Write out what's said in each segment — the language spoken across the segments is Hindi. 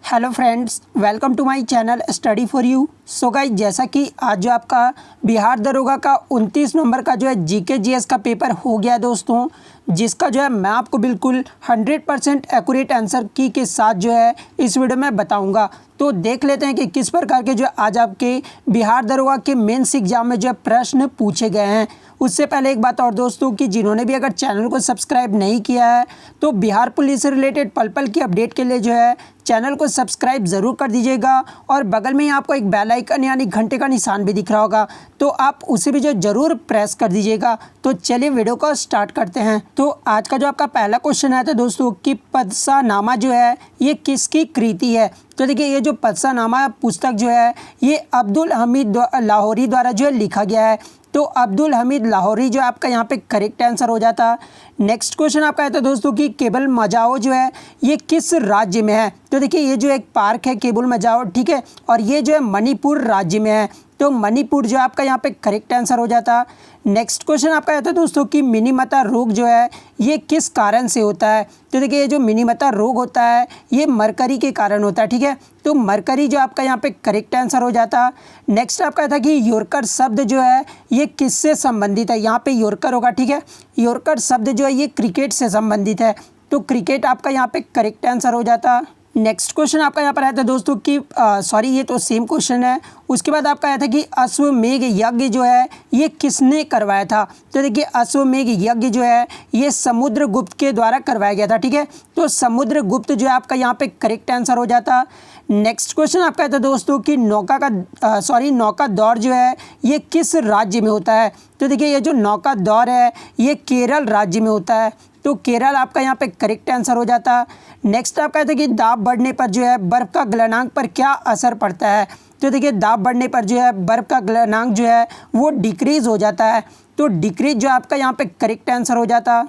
Hello friends, welcome to my channel study for you. So guys, जैसा कि आज जो आपका बिहार दरोगा का 29 नंबर का जो है जीके जीएस का पेपर हो गया है दोस्तों, जिसका जो है मैं आपको बिल्कुल 100% एक्यूरेट आंसर की के साथ जो है इस वीडियो में बताऊंगा। तो देख लेते हैं कि किस प्रकार के जो आज आपके बिहार दरोगा के मेंस एग्जाम में जो है प्रश्न पूछे गए हैं। उससे पहले एक बात और दोस्तों कि जिन्होंने भी अगर चैनल को सब्सक्राइब नहीं किया है तो बिहार पुलिस से रिलेटेड पल पल की अपडेट के लिए जो है चैनल को सब्सक्राइब ज़रूर कर दीजिएगा और बगल में ही आपको एक बेल आइकन यानी घंटे का निशान भी दिख रहा होगा, तो आप उसे भी जो ज़रूर प्रेस कर दीजिएगा। तो चलिए वीडियो को स्टार्ट करते हैं। तो आज का जो आपका पहला क्वेश्चन आया था दोस्तों कि पदसानामा जो है ये किसकी कृति है। तो देखिए, ये जो पदसानामा पुस्तक जो है ये अब्दुल हमीद लाहौरी द्वारा जो है लिखा गया है। तो अब्दुल हमीद लाहौरी जो आपका यहाँ पे करेक्ट आंसर हो जाता। नेक्स्ट क्वेश्चन आपका है तो दोस्तों कि केबुल मजाओ जो है ये किस राज्य में है। तो देखिए, ये जो एक पार्क है केबुल मजाओ, ठीक है, और ये जो है मणिपुर राज्य में है। तो मणिपुर जो आपका यहाँ पे करेक्ट आंसर हो जाता। नेक्स्ट क्वेश्चन आपका है तो दोस्तों कि मिनीमता रोग जो है ये किस कारण से होता है। तो देखिए, ये जो मिनीमता रोग होता है ये मरकरी के कारण होता है, ठीक है। तो मरकरी जो आपका यहाँ पे करेक्ट आंसर हो जाता। नेक्स्ट आपका था कि यॉर्कर शब्द जो है ये किससे संबंधित है। यहाँ पे यॉर्कर होगा, ठीक है। यॉर्कर शब्द जो है ये क्रिकेट से संबंधित है। तो क्रिकेट आपका यहाँ पे करेक्ट आंसर हो जाता। नेक्स्ट क्वेश्चन आपका यहाँ पर आया था दोस्तों कि सॉरी ये तो सेम क्वेश्चन है। उसके बाद आपका आया था कि अश्वमेघ यज्ञ जो है ये किसने करवाया था। तो देखिए, अश्वमेघ यज्ञ जो है ये समुद्रगुप्त के द्वारा करवाया गया था, ठीक है। तो समुद्रगुप्त जो है आपका यहाँ पे करेक्ट आंसर हो जाता। नेक्स्ट क्वेश्चन आपका आया था दोस्तों कि नौका दौर जो है ये किस राज्य में होता है। तो देखिए, ये जो नौका दौर है ये केरल राज्य में होता है। तो केरल आपका यहाँ पे करेक्ट आंसर हो जाता। नेक्स्ट आपका था कि दाब बढ़ने पर जो है बर्फ़ का गलनांक पर क्या असर पड़ता है। तो देखिए, दाब बढ़ने पर जो है बर्फ़ का गलनांक जो है वो डिक्रीज़ हो जाता है। तो डिक्रीज जो आपका यहाँ पे करेक्ट आंसर हो जाता।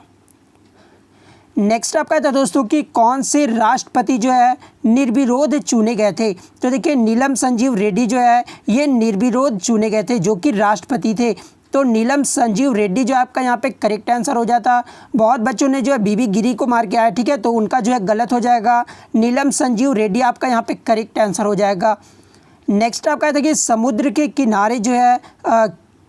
नेक्स्ट आपका था दोस्तों कि कौन से राष्ट्रपति जो है निर्विरोध चुने गए थे। तो देखिए, नीलम संजीव रेड्डी जो है ये निर्विरोध चुने गए थे जो कि राष्ट्रपति थे। तो नीलम संजीव रेड्डी जो आपका यहाँ पे करेक्ट आंसर हो जाता। बहुत बच्चों ने जो है बीबी गिरी को मार के आया, ठीक है, तो उनका जो है गलत हो जाएगा। नीलम संजीव रेड्डी आपका यहाँ पे करेक्ट आंसर हो जाएगा। नेक्स्ट आपका था कि समुद्र के किनारे जो है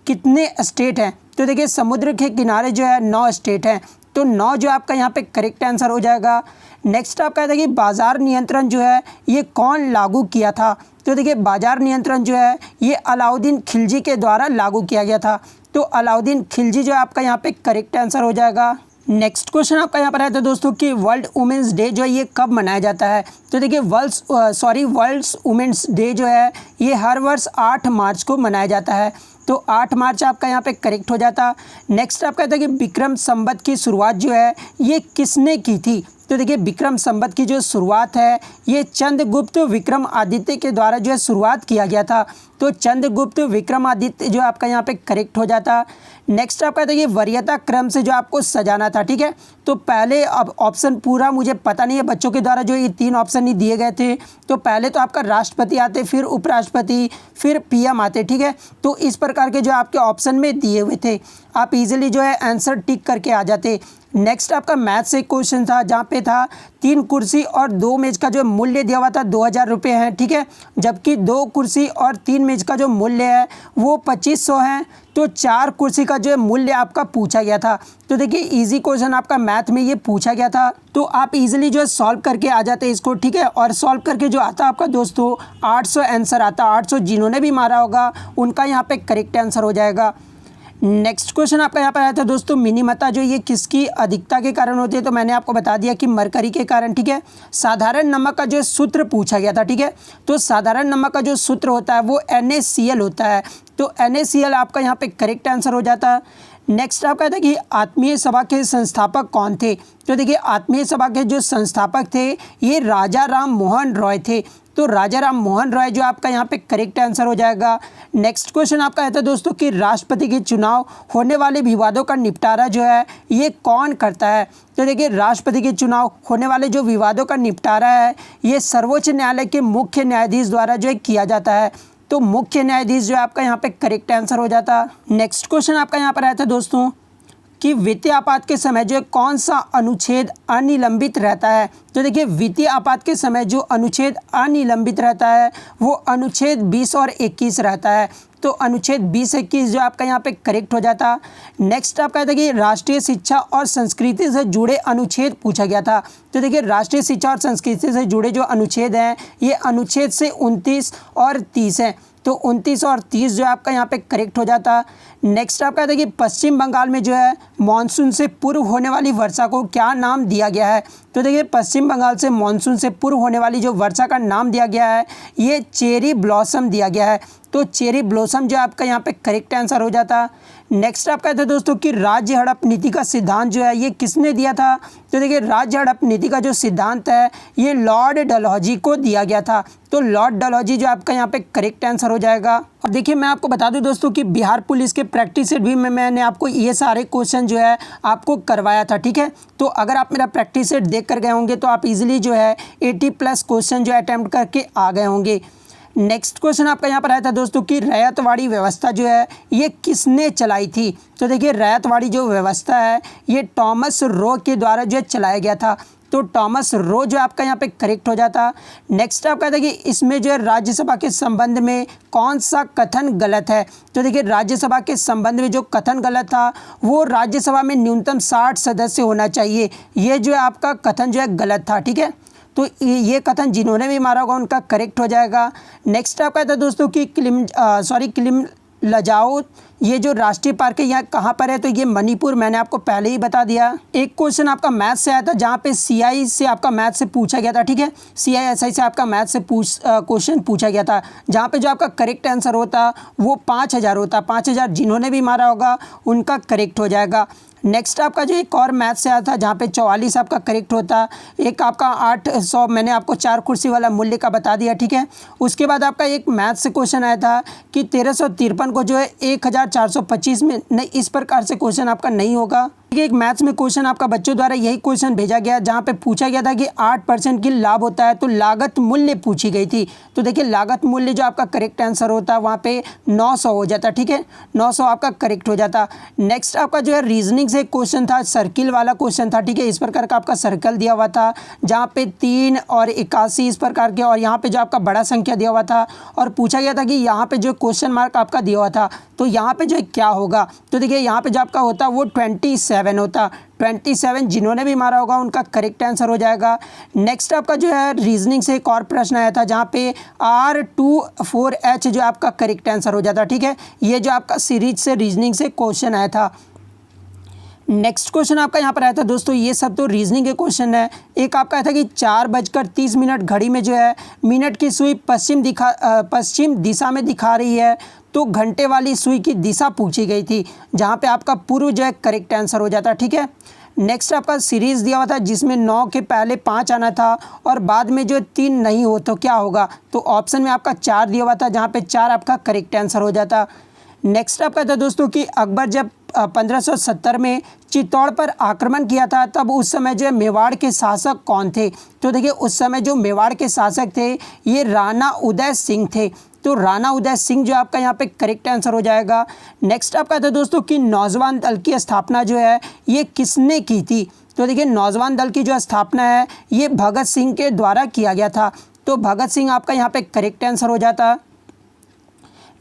कितने स्टेट हैं। तो देखिए, समुद्र के किनारे जो है 9 स्टेट हैं। तो 9 जो आपका यहाँ पे करेक्ट आंसर हो जाएगा। नेक्स्ट आपका था कि बाज़ार नियंत्रण जो है ये कौन लागू किया था। तो देखिए, बाज़ार नियंत्रण जो है ये अलाउद्दीन खिलजी के द्वारा लागू किया गया था। तो अलाउद्दीन खिलजी जो है आपका यहाँ पे करेक्ट आंसर हो जाएगा। नेक्स्ट क्वेश्चन आपका यहाँ पर है तो दोस्तों कि वर्ल्ड वुमेंस डे जो है ये कब मनाया जाता है। तो देखिए, वर्ल्ड वुमेंस डे जो है ये हर वर्ष 8 मार्च को मनाया जाता है। तो 8 मार्च आपका यहाँ पे करेक्ट हो जाता। नेक्स्ट आपका था कि विक्रम संवत की शुरुआत जो है ये किसने की थी। तो देखिए, विक्रम संवत की जो शुरुआत है ये चंद्रगुप्त विक्रमादित्य के द्वारा जो है शुरुआत किया गया था। तो चंद्रगुप्त विक्रमादित्य जो आपका यहाँ पे करेक्ट हो जाता। नेक्स्ट आपका था ये वरीयता क्रम से जो आपको सजाना था, ठीक है। तो पहले अब ऑप्शन पूरा मुझे पता नहीं है, बच्चों के द्वारा जो ये 3 ऑप्शन ही दिए गए थे। तो पहले तो आपका राष्ट्रपति आते, फिर उपराष्ट्रपति, फिर पीएम आते, ठीक है। तो इस प्रकार के जो आपके ऑप्शन में दिए हुए थे, आप इजीली जो है आंसर टिक करके आ जाते। नेक्स्ट आपका मैथ से क्वेश्चन था जहाँ पे था 3 कुर्सी और 2 मेज का जो मूल्य दिया हुआ था 2000 रुपये है, ठीक है, जबकि 2 कुर्सी और 3 मेज का जो मूल्य है वो 2500 है। तो 4 कुर्सी का जो है मूल्य आपका पूछा गया था। तो देखिए, इजी क्वेश्चन आपका मैथ में ये पूछा गया था, तो आप इजीली जो है सॉल्व करके आ जाते इसको, ठीक है। और सॉल्व करके जो आता आपका दोस्तों 800 आंसर आता। 800 जिन्होंने भी मारा होगा उनका यहाँ पे करेक्ट आंसर हो जाएगा। नेक्स्ट क्वेश्चन आपका यहाँ पर आया था दोस्तों मिनीमता जो ये किसकी अधिकता के कारण होती है। तो मैंने आपको बता दिया कि मरकरी के कारण, ठीक है। साधारण नमक का जो सूत्र पूछा गया था, ठीक है। तो साधारण नमक का जो सूत्र होता है वो NaCl होता है। तो NaCl आपका यहाँ पे करेक्ट आंसर हो जाता। नेक्स्ट आपका था कि आत्मीय सभा के संस्थापक कौन थे। तो देखिए, आत्मीय सभा के जो संस्थापक थे ये राजा राम मोहन रॉय थे। तो राजा राम मोहन रॉय जो आपका यहाँ पे करेक्ट आंसर हो जाएगा। नेक्स्ट क्वेश्चन आपका है तो दोस्तों कि राष्ट्रपति के चुनाव होने वाले विवादों का निपटारा जो है ये कौन करता है। तो देखिए, राष्ट्रपति के चुनाव होने वाले जो विवादों का निपटारा है ये सर्वोच्च न्यायालय के मुख्य न्यायाधीश द्वारा जो है किया जाता है। तो मुख्य न्यायाधीश जो है आपका यहाँ पे करेक्ट आंसर हो जाता। नेक्स्ट क्वेश्चन आपका यहाँ पर आया था दोस्तों कि वित्तीय आपात के समय जो कौन सा अनुच्छेद अनिलंबित रहता है। तो देखिए वित्तीय आपात के समय जो अनुच्छेद अनिलंबित रहता है वो अनुच्छेद 20 और 21 रहता है। तो अनुच्छेद 20-21 जो आपका यहाँ पे करेक्ट हो जाता। नेक्स्ट आपका था कि राष्ट्रीय शिक्षा और संस्कृति से जुड़े अनुच्छेद पूछा गया था। तो देखिए राष्ट्रीय शिक्षा और संस्कृति से जुड़े जो अनुच्छेद हैं ये अनुच्छेद से 29 और 30 हैं। तो 29 और 30 जो आपका यहाँ पे करेक्ट हो जाता। नेक्स्ट आपका था कि पश्चिम बंगाल में जो है मानसून से पूर्व होने वाली वर्षा को क्या नाम दिया गया है। तो देखिए पश्चिम बंगाल से मानसून से पूर्व होने वाली जो वर्षा का नाम दिया गया है ये चेरी ब्लॉसम दिया गया है। तो चेरी ब्लॉसम जो आपका यहाँ पे करेक्ट आंसर हो जाता। नेक्स्ट आप कहते हैं दोस्तों कि राज्य हड़प नीति का सिद्धांत जो है ये किसने दिया था। तो देखिए राज्य हड़प नीति का जो सिद्धांत है ये लॉर्ड डलहौजी को दिया गया था। तो लॉर्ड डलहौजी जो आपका यहाँ पे करेक्ट आंसर हो जाएगा। और देखिए मैं आपको बता दूं दोस्तों कि बिहार पुलिस के प्रैक्टिस सेट भी में मैंने आपको ये सारे क्वेश्चन जो है आपको करवाया था, ठीक है। तो अगर आप मेरा प्रैक्टिस सेट देख कर गए होंगे तो आप इजीली जो है 80+ क्वेश्चन जो अटैम्प्ट करके आ गए होंगे। नेक्स्ट क्वेश्चन आपका यहाँ पर आया था दोस्तों कि रैयतवाड़ी व्यवस्था जो है ये किसने चलाई थी। तो देखिए रैयतवाड़ी जो व्यवस्था है ये टॉमस रो के द्वारा जो है चलाया गया था। तो टॉमस रो जो आपका यहाँ पे करेक्ट हो जाता। नेक्स्ट आप कहते हैं कि इसमें जो है राज्यसभा के संबंध में कौन सा कथन गलत है। तो देखिए राज्यसभा के संबंध में जो कथन गलत था वो राज्यसभा में न्यूनतम 60 सदस्य होना चाहिए, ये जो है आपका कथन जो है गलत था, ठीक है। तो ये कथन जिन्होंने भी मारा होगा उनका करेक्ट हो जाएगा। नेक्स्ट आप कहते हैं दोस्तों कि किलिम लजाओ ये जो राष्ट्रीय पार्क है यहाँ कहाँ पर है। तो ये मणिपुर, मैंने आपको पहले ही बता दिया। एक क्वेश्चन आपका मैथ से आया था जहाँ पे CI से आपका मैथ से पूछा गया था, ठीक है। CISI से आपका मैथ से क्वेश्चन पूछा गया था जहाँ पे जो आपका करेक्ट आंसर होता वो 5000 होता। 5000 जिन्होंने भी मारा होगा उनका करेक्ट हो जाएगा। नेक्स्ट आपका जो एक और मैथ से आया था जहाँ पे 44 आपका करेक्ट होता। एक आपका 800 मैंने आपको 4 कुर्सी वाला मूल्य का बता दिया, ठीक है। उसके बाद आपका एक मैथ से क्वेश्चन आया था कि 1353 को जो है 1425 में, नहीं इस प्रकार से क्वेश्चन आपका नहीं होगा। एक मैथ्स में क्वेश्चन आपका बच्चों द्वारा यही क्वेश्चन भेजा गया जहाँ पे पूछा गया था कि 8% की लाभ होता है तो लागत मूल्य पूछी गई थी। तो देखिए लागत मूल्य जो आपका करेक्ट आंसर होता है वहाँ पे 900 हो जाता, ठीक है। 900 आपका करेक्ट हो जाता। नेक्स्ट आपका जो है रीजनिंग से क्वेश्चन था, सर्किल वाला क्वेश्चन था, ठीक है। इस प्रकार का आपका सर्कल दिया हुआ था जहाँ पे 3 और 81 इस प्रकार के, और यहाँ पे जो आपका बड़ा संख्या दिया हुआ था और पूछा गया था कि यहाँ पे जो क्वेश्चन मार्क आपका दिया हुआ था तो यहाँ पे जो है क्या होगा। तो देखिए यहाँ पे जो आपका होता वो 27 होता। 27 जिन्होंने भी मारा होगा उनका करेक्ट आंसर हो जाएगा। नेक्स्ट आपका जो है रीजनिंग से एक और प्रश्न आया था जहाँ पे R24H जो आपका करेक्ट आंसर हो जाता, ठीक है। ये जो आपका सीरीज से रीजनिंग से क्वेश्चन आया था। नेक्स्ट क्वेश्चन आपका यहाँ पर आया था दोस्तों, ये सब तो रीजनिंग के क्वेश्चन है। एक आपका आया था कि 4:30 घड़ी में जो है मिनट की सुई पश्चिम दिशा में दिखा रही है तो घंटे वाली सुई की दिशा पूछी गई थी जहाँ पे आपका पूर्व जो है करेक्ट आंसर हो जाता, ठीक है। नेक्स्ट आपका सीरीज़ दिया हुआ था जिसमें 9 के पहले 5 आना था और बाद में जो 3 नहीं हो तो क्या होगा। तो ऑप्शन में आपका 4 दिया हुआ था जहाँ पे 4 आपका करेक्ट आंसर हो जाता। नेक्स्ट आपका था दोस्तों कि अकबर जब 1570 में चित्तौड़ पर आक्रमण किया था तब उस समय जो मेवाड़ के शासक कौन थे। तो देखिए उस समय जो मेवाड़ के शासक थे ये राणा उदय सिंह थे। तो राणा उदय सिंह जो आपका यहाँ पे करेक्ट आंसर हो जाएगा। नेक्स्ट आपका था दोस्तों कि नौजवान दल की स्थापना जो है ये किसने की थी। तो देखिए नौजवान दल की जो स्थापना है ये भगत सिंह के द्वारा किया गया था। तो भगत सिंह आपका यहाँ पे करेक्ट आंसर हो जाता।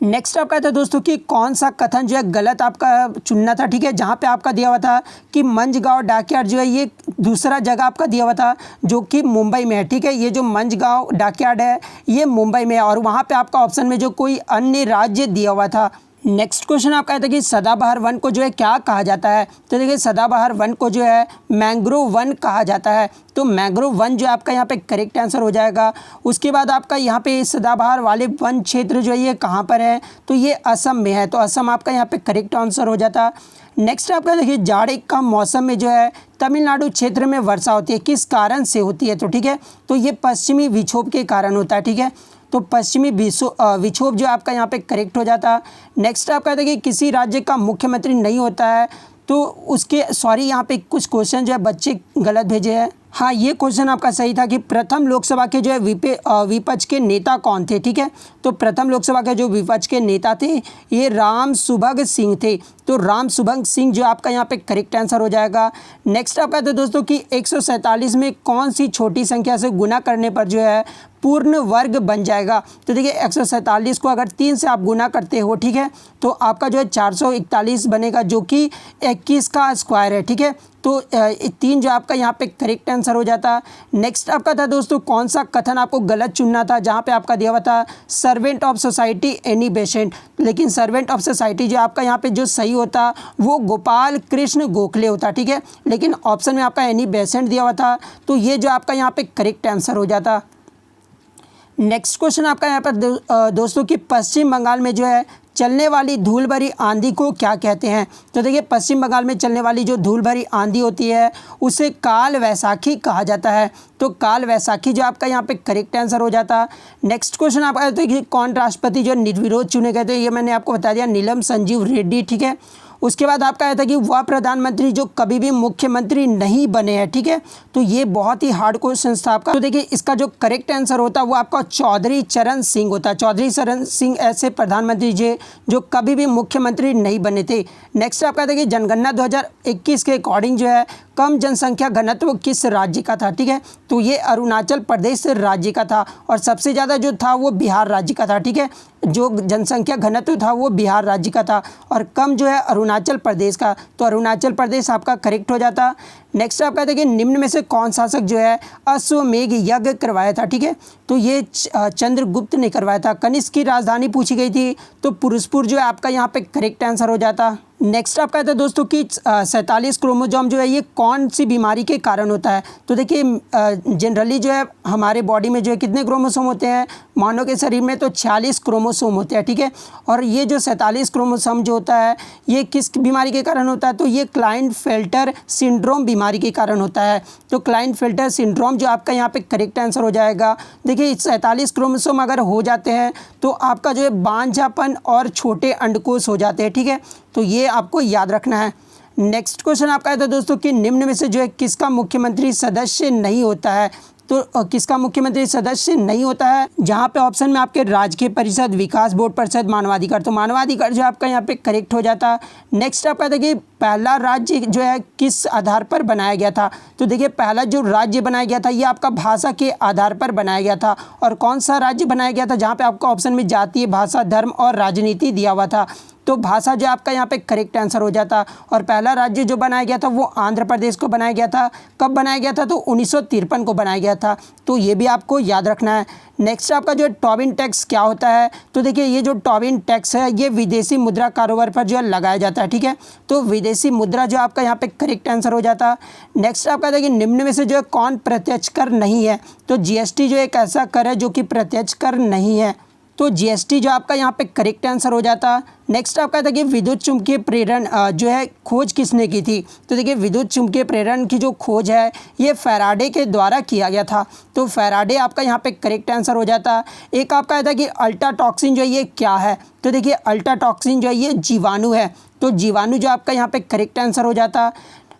नेक्स्ट आपका था दोस्तों कि कौन सा कथन जो है गलत आपका चुनना था, ठीक है। जहाँ पे आपका दिया हुआ था कि मंझगांव डाकयार्ड जो है ये दूसरा जगह आपका दिया हुआ था जो कि मुंबई में है, ठीक है। ये जो मंझगांव डाकयार्ड है ये मुंबई में है और वहाँ पे आपका ऑप्शन में जो कोई अन्य राज्य दिया हुआ था। नेक्स्ट क्वेश्चन आपका है था कि सदाबहार वन को जो है क्या कहा जाता है। तो देखिए सदाबहार वन को जो है मैंग्रोव वन कहा जाता है। तो मैंग्रोव वन जो आपका यहाँ पे करेक्ट आंसर हो जाएगा। उसके बाद आपका यहाँ पे सदाबहार वाले वन क्षेत्र जो है ये कहाँ पर है। तो ये असम में है। तो असम आपका यहाँ पे करेक्ट आंसर हो जाता। नेक्स्ट आपका देखिए जाड़े का मौसम में जो है तमिलनाडु क्षेत्र में वर्षा होती है, किस कारण से होती है। तो ठीक है तो ये पश्चिमी विक्षोभ के कारण होता है, ठीक है। तो पश्चिमी विक्षोभ जो आपका यहाँ पे करेक्ट हो जाता। नेक्स्ट आपका देखिए किसी राज्य का मुख्यमंत्री नहीं होता है तो उसके यहाँ पे कुछ क्वेश्चन जो है बच्चे गलत भेजे हैं। हाँ ये क्वेश्चन आपका सही था कि प्रथम लोकसभा के जो है विपक्ष के नेता कौन थे, ठीक है। तो प्रथम लोकसभा के जो विपक्ष के नेता थे ये राम सुभग सिंह थे। तो राम शुभंग सिंह जो आपका यहाँ पे करेक्ट आंसर हो जाएगा। नेक्स्ट आपका था दोस्तों कि 147 में कौन सी छोटी संख्या से गुना करने पर जो है पूर्ण वर्ग बन जाएगा। तो देखिए 147 को अगर 3 से आप गुना करते हो, ठीक है, तो आपका जो है 441 बनेगा, जो कि 21 का स्क्वायर है, ठीक है। तो 3 जो आपका यहाँ पे करेक्ट आंसर हो जाता। नेक्स्ट आपका था दोस्तों कौन सा कथन आपको गलत चुनना था, जहाँ पे आपका दिया हुआ था servant of society Annie Besant, लेकिन सर्वेंट ऑफ सोसाइटी जो आपका यहाँ पे जो सही होता वो गोपाल कृष्ण गोखले होता, ठीक है, लेकिन ऑप्शन में आपका एनी बेसेंट दिया हुआ था, तो ये जो आपका यहाँ पे करेक्ट आंसर हो जाता। नेक्स्ट क्वेश्चन आपका यहाँ पर दोस्तों कि पश्चिम बंगाल में जो है चलने वाली धूल भरी आंधी को क्या कहते हैं। तो देखिए पश्चिम बंगाल में चलने वाली जो धूल भरी आंधी होती है उसे काल वैसाखी कहा जाता है। तो काल वैसाखी जो आपका यहाँ पे करेक्ट आंसर हो जाता। नेक्स्ट क्वेश्चन आपका तो कि कौन राष्ट्रपति जो निर्विरोध चुने गए थे, ये मैंने आपको बता दिया, नीलम संजीव रेड्डी, ठीक है। उसके बाद आपका आया था कि वह प्रधानमंत्री जो कभी भी मुख्यमंत्री नहीं बने हैं, ठीक है, तो ये बहुत ही हार्ड क्वेश्चन था आपका। तो देखिए इसका जो करेक्ट आंसर होता है वो आपका चौधरी चरण सिंह होता है। चौधरी चरण सिंह ऐसे प्रधानमंत्री जो कभी भी मुख्यमंत्री नहीं बने थे। नेक्स्ट आपका था कि जनगणना 2021 के अकॉर्डिंग जो है कम जनसंख्या घनत्व किस राज्य का था, ठीक है, तो ये अरुणाचल प्रदेश राज्य का था, और सबसे ज़्यादा जो था वो बिहार राज्य का था, ठीक है, जो जनसंख्या घनत्व था वो बिहार राज्य का था, और कम जो है अरुणाचल प्रदेश का, तो अरुणाचल प्रदेश आपका करेक्ट हो जाता। नेक्स्ट आपका था कि निम्न में से कौन शासक जो है अश्वमेघ यज्ञ करवाया था, ठीक है, तो ये चंद्रगुप्त ने करवाया था। कनिष्क की राजधानी पूछी गई थी, तो पुरुषपुर जो है आपका यहाँ पे करेक्ट आंसर हो जाता। नेक्स्ट आपका था दोस्तों कि 47 क्रोमोसोम जो है ये कौन सी बीमारी के कारण होता है। तो देखिए जनरली जो है हमारे बॉडी में जो है कितने क्रोमोसोम होते हैं, मानव के शरीर में तो 46 क्रोमोसोम होते हैं, ठीक है, और ये जो 47 क्रोमोसोम जो होता है ये किस बीमारी के कारण होता है, तो ये क्लाइनफेल्टर सिंड्रोम बीमारी के कारण होता है। तो क्लाइनफेल्टर सिंड्रोम जो आपका यहाँ पे करेक्ट आंसर हो जाएगा। देखिए 47 क्रोमोसोम अगर हो जाते हैं तो आपका जो है बांझापन और छोटे अंडकोश हो जाते हैं, ठीक है, तो ये आपको याद रखना है। नेक्स्ट क्वेश्चन आपका है तो दोस्तों कि निम्न में से जो है किसका मुख्यमंत्री सदस्य नहीं होता है। तो किसका मुख्यमंत्री सदस्य नहीं होता है, जहाँ पे ऑप्शन में आपके राजकीय परिषद, विकास बोर्ड परिषद, मानवाधिकार, तो मानवाधिकार जो आपका यहाँ पे करेक्ट हो जाता। नेक्स्ट आपका था कि पहला राज्य जो है किस आधार पर बनाया गया था। तो देखिए पहला जो राज्य बनाया गया था ये आपका भाषा के आधार पर बनाया गया था, और कौन सा राज्य बनाया गया था, जहाँ पे आपका ऑप्शन में जातीय, भाषा, धर्म और राजनीति दिया हुआ था, तो भाषा जो आपका यहाँ पे करेक्ट आंसर हो जाता। और पहला राज्य जो बनाया गया था वो आंध्र प्रदेश को बनाया गया था। कब बनाया गया था, तो 1953 को बनाया गया था, तो ये भी आपको याद रखना है। नेक्स्ट आपका जो टोबिन टैक्स क्या होता है, तो देखिए ये जो टोबिन टैक्स है ये विदेशी मुद्रा कारोबार पर जो है लगाया जाता है, ठीक है, तो विदेशी मुद्रा जो आपका यहाँ पे करेक्ट आंसर हो जाता। नेक्स्ट आपका देखिए निम्न में से जो है कौन प्रत्यक्ष कर नहीं है, तो जीएसटी जो एक ऐसा कर है जो कि प्रत्यक्ष कर नहीं है, तो जीएसटी जो आपका यहाँ पे करेक्ट आंसर हो जाता। नेक्स्ट आपका था कि विद्युत चुंबकीय प्रेरण जो है खोज किसने की थी। तो देखिए विद्युत चुंबकीय प्रेरण की जो खोज है ये फैराडे के द्वारा किया गया था, तो फैराडे आपका यहाँ पे करेक्ट आंसर हो जाता। एक आपका था कि अल्ट्रा टॉक्सिन जो है ये क्या है, तो देखिए अल्ट्रा टॉक्सिन जो है ये जीवाणु है, तो जीवाणु जो आपका यहाँ पे करेक्ट आंसर हो जाता।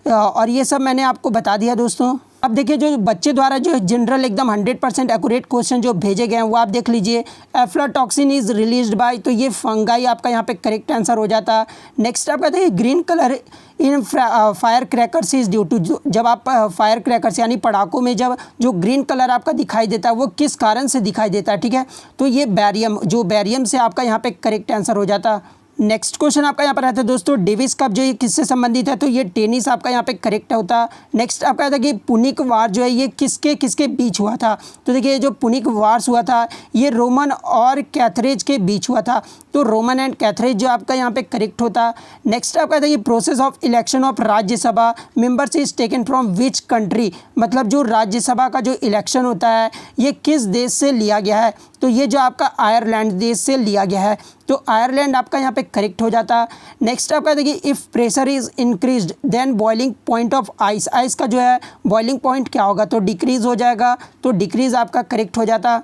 और ये सब मैंने आपको बता दिया दोस्तों। अब देखिए जो बच्चे द्वारा जो जनरल एकदम 100% एक्यूरेट क्वेश्चन जो भेजे गए हैं वो आप देख लीजिए। एफ्लाटॉक्सिन इज रिलीज्ड बाय, तो ये फंगाई आपका यहाँ पे करेक्ट आंसर हो जाता। नेक्स्ट आपका देखिए green colour in fire crackers is due to, जब आप फायर क्रैकर्स यानी पटाखों में जब जो ग्रीन कलर आपका दिखाई देता है वो किस कारण से दिखाई देता है, ठीक है, तो ये बैरियम, जो बैरियम से आपका यहाँ पे करेक्ट आंसर हो जाता। नेक्स्ट क्वेश्चन आपका यहाँ पर आता है दोस्तों डेविस कप जो ये किससे संबंधित है, तो ये टेनिस आपका यहाँ पे करेक्ट होता। नेक्स्ट आपका आता है कि पुनिक वार जो है ये किसके किसके बीच हुआ था, तो देखिए जो पुनिक वार्स हुआ था ये रोमन और कैथरेज के बीच हुआ था, तो रोमन एंड कैथरेज जो आपका यहाँ पे करेक्ट होता। नेक्स्ट आपका आता है ये process of election of Rajya Sabha members is taken from which country, मतलब जो राज्यसभा का जो इलेक्शन होता है ये किस देश से लिया गया है, तो ये जो आपका आयरलैंड देश से लिया गया है, तो आयरलैंड आपका यहाँ पे करेक्ट हो जाता। नेक्स्ट आपका देखिए if pressure is increased then boiling point of ice, ice का जो है बॉइलिंग पॉइंट क्या होगा, तो डिक्रीज हो जाएगा, तो डिक्रीज आपका करेक्ट हो जाता।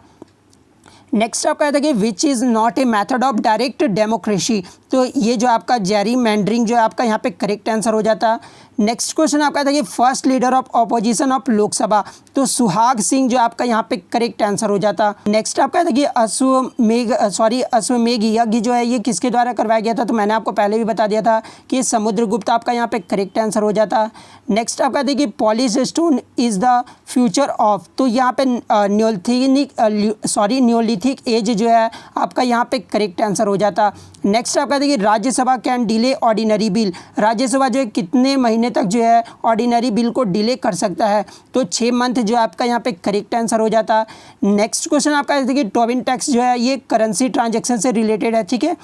नेक्स्ट आपका था कि which is not a method of direct democracy, तो ये जो आपका जेरी मैंडरिंग जो है आपका यहाँ पे करेक्ट आंसर हो जाता। नेक्स्ट क्वेश्चन आपका था कि first leader of opposition of Lok Sabha, तो सुहाग सिंह जो आपका यहाँ पे करेक्ट आंसर हो जाता। नेक्स्ट आपका था कि अश्वमेघ यज्ञ जो है ये किसके द्वारा करवाया गया था, तो मैंने आपको पहले भी बता दिया था कि समुद्रगुप्त आपका यहाँ पे करेक्ट आंसर हो जाता। नेक्स्ट आपका था कि polish stone is the future of, तो यहाँ पे न्योलिथिक एज जो है आपका यहाँ पे करेक्ट आंसर हो जाता। नेक्स्ट आपका देखिए Rajya Sabha can delay ordinary bill, Rajya Sabha जो है कितने महीने तक जो है ऑर्डिनरी बिल को डिले कर सकता है, तो 6 मंथ जो आपका यहाँ पे करेक्ट आंसर हो जाता। नेक्स्ट क्वेश्चन आपका देखिए टोबिन टैक्स जो है ये करेंसी ट्रांजैक्शन से रिलेटेड है, ठीक है।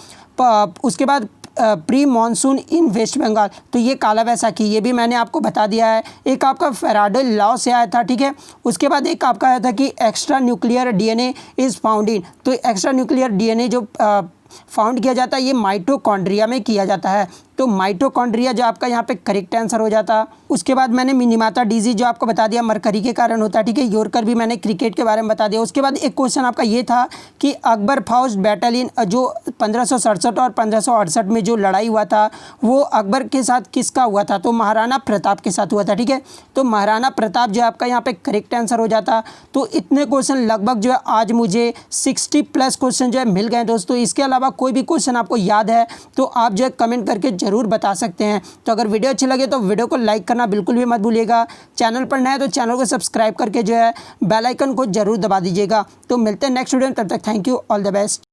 उसके बाद प्री मानसून इन वेस्ट बंगाल, तो ये काला वैसाखी ये भी मैंने आपको बता दिया है। एक आपका फेराडे लॉ से आया था, ठीक है। उसके बाद एक आपका आया था कि extra nuclear DNA is found in, तो एक्स्ट्रा न्यूक्लियर डीएनए जो फाउंड किया जाता है ये माइटोकॉन्ड्रिया में किया जाता है, तो माइटोकॉन्ड्रिया जो आपका यहाँ पे करेक्ट आंसर हो जाता। उसके बाद मैंने मिनीमाता डिजीज जो आपको बता दिया मरकरी के कारण होता है, ठीक है। यॉर्कर भी मैंने क्रिकेट के बारे में बता दिया। उसके बाद एक क्वेश्चन आपका ये था कि अकबर फौज बैटल जो 1567 और 1568 में जो लड़ाई हुआ था वो अकबर के साथ किसका हुआ था, तो महाराणा प्रताप के साथ हुआ था, ठीक है। तो महाराणा प्रताप जो आपका यहाँ पे करेक्ट आंसर हो जाता। तो इतने क्वेश्चन लगभग जो है आज मुझे 60+ क्वेश्चन जो है मिल गए दोस्तों। इसके अलावा कोई भी क्वेश्चन आपको याद है तो आप जो है कमेंट करके ज़रूर बता सकते हैं। तो अगर वीडियो अच्छी लगे तो वीडियो को लाइक करना बिल्कुल भी मत भूलिएगा। चैनल पर नया है तो चैनल को सब्सक्राइब करके जो है बेल आइकन को ज़रूर दबा दीजिएगा। तो मिलते हैं नेक्स्ट वीडियो में, तब तक thank you, all the best.